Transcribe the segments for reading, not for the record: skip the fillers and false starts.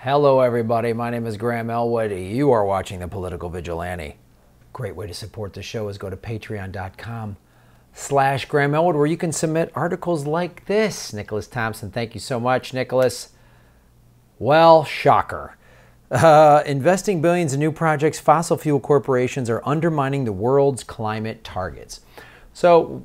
Hello everybody, my name is Graham Elwood. You are watching The Political Vigilante. Great way to support the show is go to patreon.com/Graham Elwood, where you can submit articles like this. Nicholas Thompson, thank you so much, Nicholas. Well, shocker. Investing billions in new projects, fossil fuel corporations are undermining the world's climate targets. So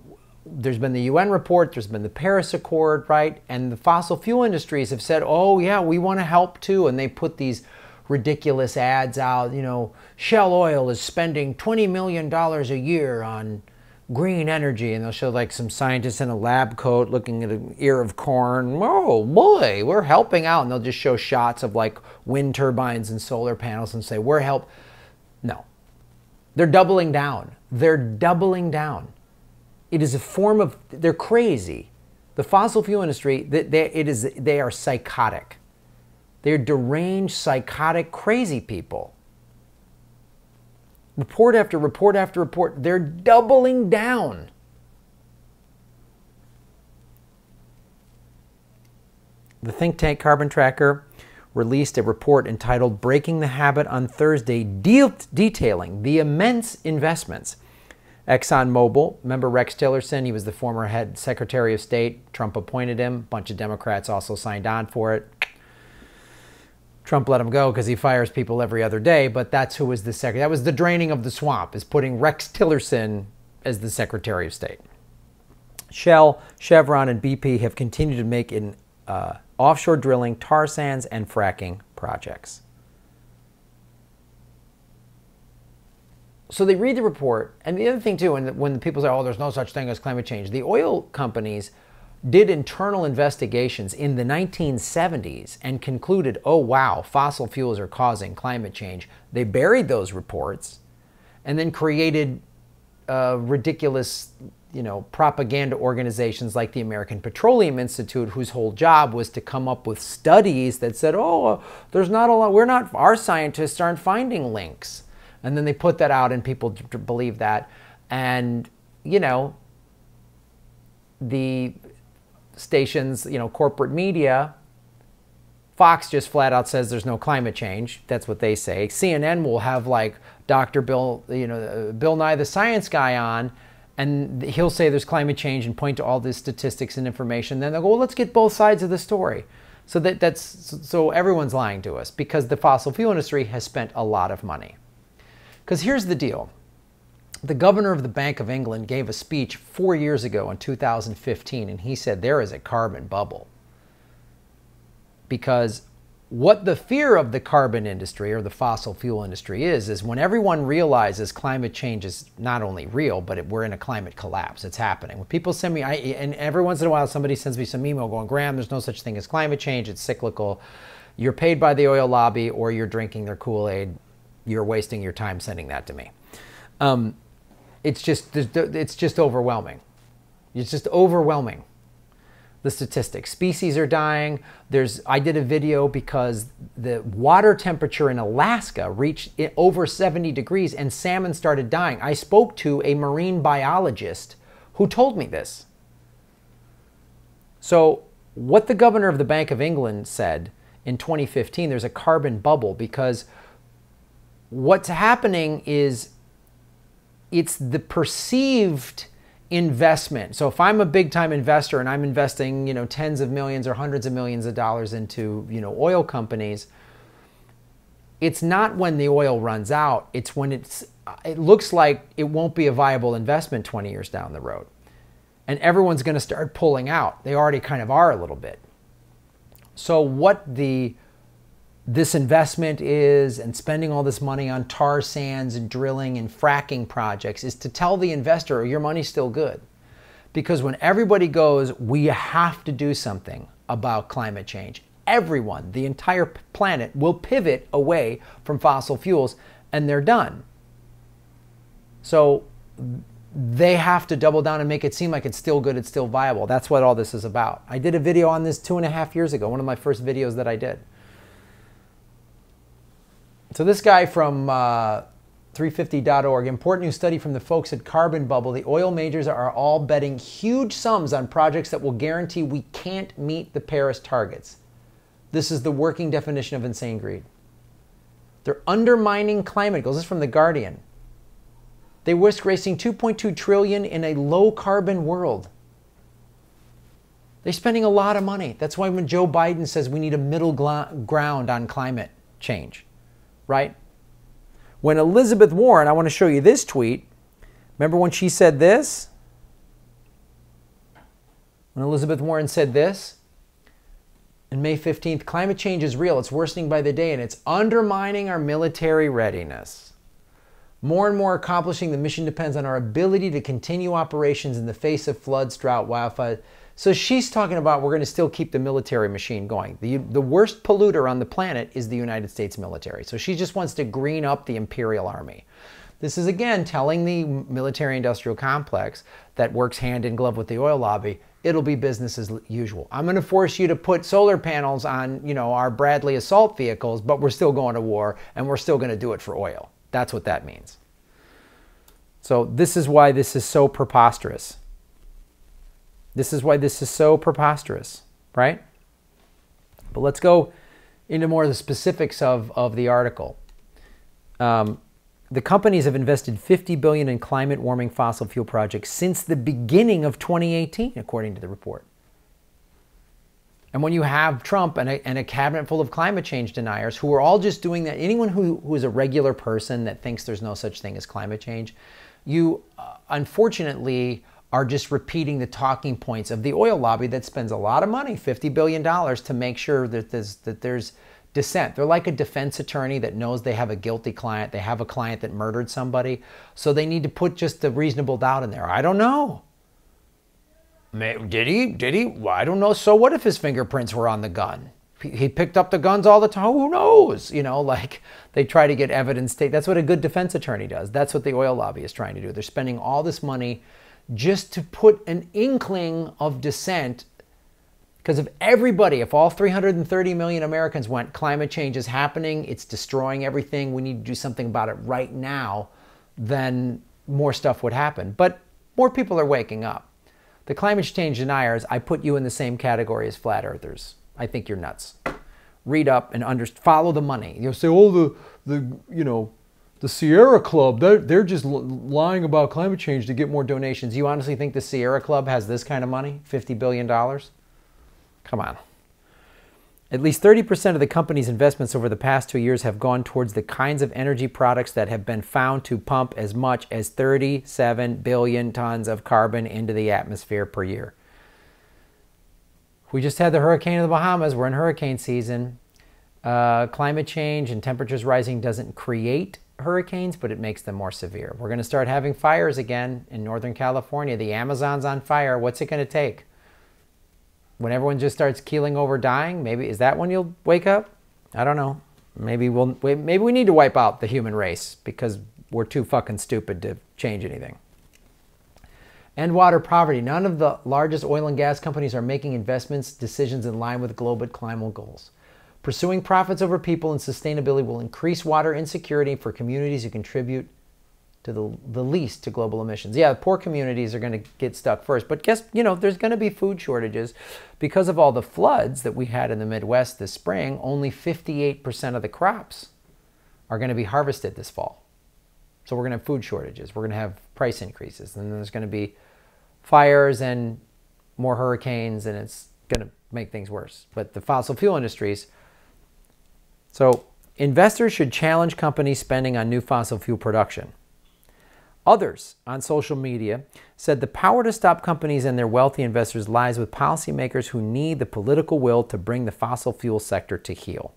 there's been the UN report, there's been the Paris Accord, right? And the fossil fuel industries have said, oh yeah, we want to help too. And they put these ridiculous ads out, you know, Shell Oil is spending $20 million a year on green energy. And they'll show like some scientists in a lab coat looking at an ear of corn. Oh boy, we're helping out. And they'll just show shots of like wind turbines and solar panels and say, we're No, they're doubling down. They're doubling down. It is a form of, they're crazy. The fossil fuel industry, they are psychotic. They're deranged, psychotic, crazy people. Report after report after report, they're doubling down. The think tank Carbon Tracker released a report entitled Breaking the Habit on Thursday, detailing the immense investments ExxonMobil, remember Rex Tillerson, he was the former head Secretary of State. Trump appointed him. A bunch of Democrats also signed on for it. Trump let him go because he fires people every other day, but that's who was the secretary. That was the draining of the swamp, is putting Rex Tillerson as the Secretary of State. Shell, Chevron, and BP have continued to make in offshore drilling, tar sands, and fracking projects. So they read the report, and the other thing too, when people say, oh, there's no such thing as climate change, the oil companies did internal investigations in the 1970s and concluded, oh wow, fossil fuels are causing climate change. They buried those reports and then created ridiculous, propaganda organizations like the American Petroleum Institute, whose whole job was to come up with studies that said, oh, there's not a lot, our scientists aren't finding links. And then they put that out and people believe that. And, the stations, corporate media, Fox just flat out says there's no climate change. That's what they say. CNN will have like Dr. Bill, Bill Nye the Science Guy on, and he'll say there's climate change and point to all these statistics and information. Then they'll go, well, let's get both sides of the story. So everyone's lying to us because the fossil fuel industry has spent a lot of money. Because here's the deal. The governor of the Bank of England gave a speech 4 years ago in 2015, and he said there is a carbon bubble. Because what the fear of the carbon industry or the fossil fuel industry is when everyone realizes climate change is not only real, but we're in a climate collapse. It's happening. When people send me, and every once in a while somebody sends me some email going, Graham, there's no such thing as climate change. It's cyclical. You're paid by the oil lobby or you're drinking their Kool-Aid. You're wasting your time sending that to me. It's just overwhelming. It's just overwhelming. The statistics. Species are dying. I did a video because the water temperature in Alaska reached over 70 degrees and salmon started dying. I spoke to a marine biologist who told me this. So what the governor of the Bank of England said in 2015, there's a carbon bubble because what's happening is it's the perceived investment. So if I'm a big time investor and I'm investing, tens of millions or hundreds of millions of dollars into, oil companies, it's not when the oil runs out, it's when it looks like it won't be a viable investment 20 years down the road. And everyone's going to start pulling out. They already kind of are a little bit. So what this investment is and spending all this money on tar sands and drilling and fracking projects is to tell the investor your money's still good. Because when everybody goes, we have to do something about climate change, everyone, the entire planet will pivot away from fossil fuels and they're done. So they have to double down and make it seem like it's still good, it's still viable. That's what all this is about. I did a video on this 2.5 years ago, one of my first videos that I did. So this guy from 350.org, important new study from the folks at Carbon Bubble. The oil majors are all betting huge sums on projects that will guarantee we can't meet the Paris targets. This is the working definition of insane greed. They're undermining climate goals. This is from The Guardian. They risk wasting $2.2 trillion in a low-carbon world. They're spending a lot of money. That's why when Joe Biden says we need a middle ground on climate change, right? When Elizabeth Warren, I want to show you this tweet. Remember when she said this? When Elizabeth Warren said this? On May 15th, climate change is real. It's worsening by the day, and it's undermining our military readiness. More and more accomplishing the mission depends on our ability to continue operations in the face of floods, drought, wildfire. So she's talking about we're going to still keep the military machine going. The worst polluter on the planet is the United States military. So she just wants to green up the Imperial Army. This is, again, telling the military-industrial complex that works hand in glove with the oil lobby, it'll be business as usual. I'm going to force you to put solar panels on, our Bradley assault vehicles, but we're still going to war, and we're still going to do it for oil. That's what that means. So this is why this is so preposterous. This is why this is so preposterous, right? But let's go into more of the specifics of the article. The companies have invested $50 billion in climate warming fossil fuel projects since the beginning of 2018, according to the report. And when you have Trump and a cabinet full of climate change deniers who are all just doing that, anyone who is a regular person that thinks there's no such thing as climate change, you unfortunately are just repeating the talking points of the oil lobby that spends a lot of money, $50 billion, to make sure that there's dissent. They're like a defense attorney that knows they have a guilty client. They have a client that murdered somebody. So they need to put just the reasonable doubt in there. I don't know. Did he? Well, I don't know. So what if his fingerprints were on the gun? He picked up the guns all the time. Who knows? Like they try to get evidence. That's what a good defense attorney does. That's what the oil lobby is trying to do. They're spending all this money just to put an inkling of dissent. Because if all 330 million Americans went, climate change is happening, it's destroying everything, we need to do something about it right now, then more stuff would happen. But more people are waking up. The climate change deniers, I put you in the same category as flat earthers. I think you're nuts. Read up and follow the money. You'll say, oh, the Sierra Club, they're just lying about climate change to get more donations. You honestly think the Sierra Club has this kind of money? $50 billion? Come on. At least 30% of the company's investments over the past 2 years have gone towards the kinds of energy products that have been found to pump as much as 37 billion tons of carbon into the atmosphere per year. We just had the hurricane in the Bahamas. We're in hurricane season. Climate change and temperatures rising doesn't create hurricanes, but it makes them more severe. We're going to start having fires again in Northern California. The Amazon's on fire. What's it going to take? When everyone just starts keeling over, dying, maybe is that when you'll wake up? I don't know. Maybe we need to wipe out the human race because we're too fucking stupid to change anything. End water poverty. None of the largest oil and gas companies are making investments decisions in line with global climate goals. Pursuing profits over people and sustainability will increase water insecurity for communities who contribute to the least to global emissions. Yeah, poor communities are going to get stuck first. But guess, there's going to be food shortages. Because of all the floods that we had in the Midwest this spring, only 58% of the crops are going to be harvested this fall. So we're going to have food shortages. We're going to have price increases. And then there's going to be fires and more hurricanes, and it's going to make things worse. But the fossil fuel industries... So investors should challenge companies spending on new fossil fuel production. Others on social media said the power to stop companies and their wealthy investors lies with policymakers who need the political will to bring the fossil fuel sector to heel.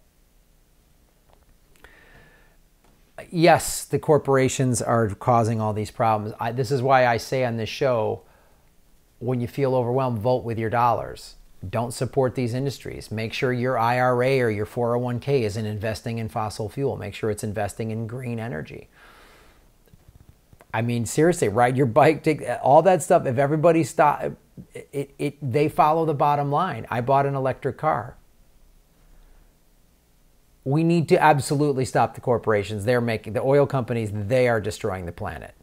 Yes, the corporations are causing all these problems. This is why I say on this show, when you feel overwhelmed, vote with your dollars. Don't support these industries. Make sure your IRA or your 401k isn't investing in fossil fuel. Make sure it's investing in green energy. I mean, seriously, ride your bike, take all that stuff. If everybody stop, they follow the bottom line. I bought an electric car. We need to absolutely stop the corporations. They're making the oil companies. They are destroying the planet.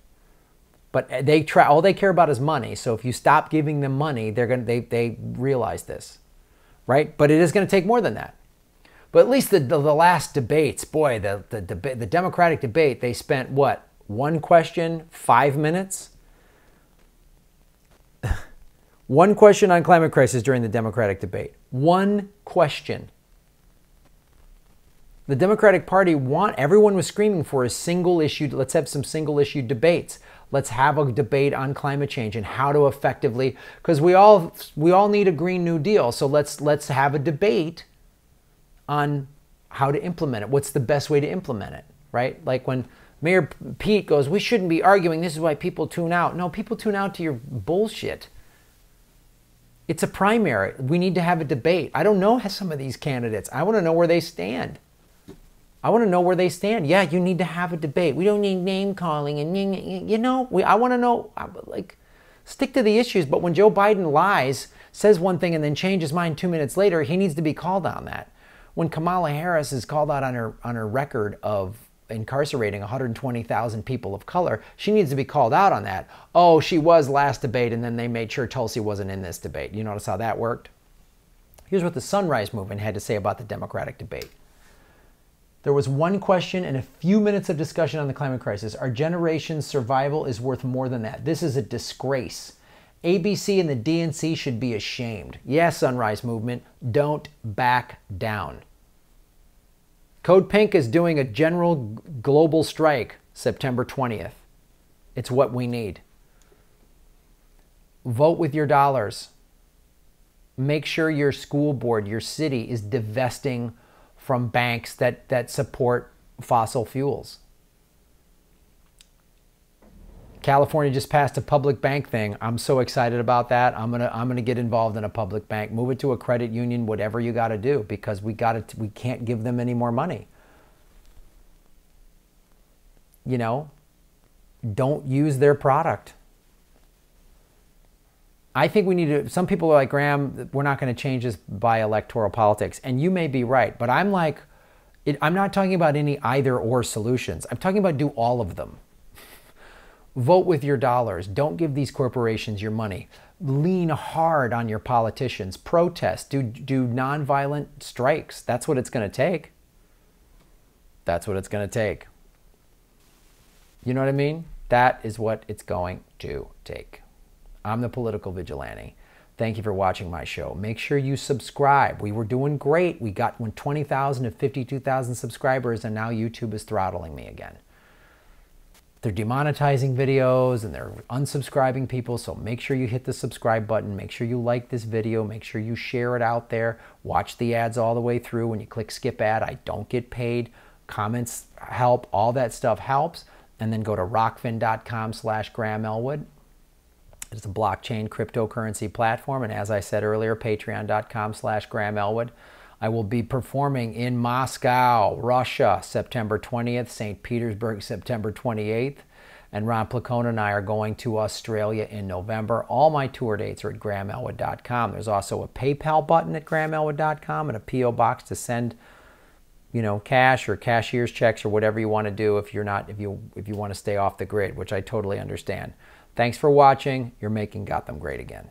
But all they care about is money. So if you stop giving them money, they realize this, right? But it is going to take more than that. But at least the last debates, boy, the Democratic debate, they spent what? One question, 5 minutes? One question on climate crisis during the Democratic debate. One question. The Democratic Party everyone was screaming for a single issue. Let's have some single issue debates. Let's have a debate on climate change and how to effectively, because we all need a Green New Deal. So let's have a debate on how to implement it. What's the best way to implement it, right? Like when Mayor Pete goes, we shouldn't be arguing. This is why people tune out. No, people tune out to your bullshit. It's a primary. We need to have a debate. I don't know some of these candidates. I want to know where they stand. I want to know where they stand. Yeah, you need to have a debate. We don't need name calling and I want to know, like, stick to the issues. But when Joe Biden lies, says one thing and then changes mind 2 minutes later, he needs to be called on that. When Kamala Harris is called out on her record of incarcerating 120,000 people of color, she needs to be called out on that. Oh, she was last debate, and then they made sure Tulsi wasn't in this debate. You notice how that worked? Here's what the Sunrise Movement had to say about the Democratic debate. There was one question and a few minutes of discussion on the climate crisis. Our generation's survival is worth more than that. This is a disgrace. ABC and the DNC should be ashamed. Yes, Sunrise Movement, don't back down. Code Pink is doing a general global strike September 20th. It's what we need. Vote with your dollars. Make sure your school board, your city is divesting from banks that support fossil fuels. California just passed a public bank thing. I'm so excited about that. I'm gonna get involved in a public bank. Move it to a credit union, whatever you got to do, because we can't give them any more money. You know, don't use their product. I think we need to, some people are like, Graham, we're not going to change this by electoral politics. And you may be right, but I'm like, I'm not talking about any either or solutions. I'm talking about do all of them. Vote with your dollars. Don't give these corporations your money. Lean hard on your politicians. Protest. Do nonviolent strikes. That's what it's going to take. That's what it's going to take. You know what I mean? That is what it's going to take. I'm the Political Vigilante. Thank you for watching my show. Make sure you subscribe. We were doing great. We got 20,000 to 52,000 subscribers, and now YouTube is throttling me again. They're demonetizing videos and they're unsubscribing people, so make sure you hit the subscribe button. Make sure you like this video. Make sure you share it out there. Watch the ads all the way through. When you click skip ad, I don't get paid. Comments help. All that stuff helps. And then go to rockfin.com/GrahamElwood. It's a blockchain cryptocurrency platform. And as I said earlier, patreon.com/GrahamElwood. I will be performing in Moscow, Russia, September 20th, St. Petersburg, September 28th. And Ron Placone and I are going to Australia in November. All my tour dates are at GrahamElwood.com. There's also a PayPal button at GrahamElwood.com and a P.O. box to send, you know, cash or cashier's checks or whatever you want to do if you want to stay off the grid, which I totally understand. Thanks for watching. You're making Gotham great again.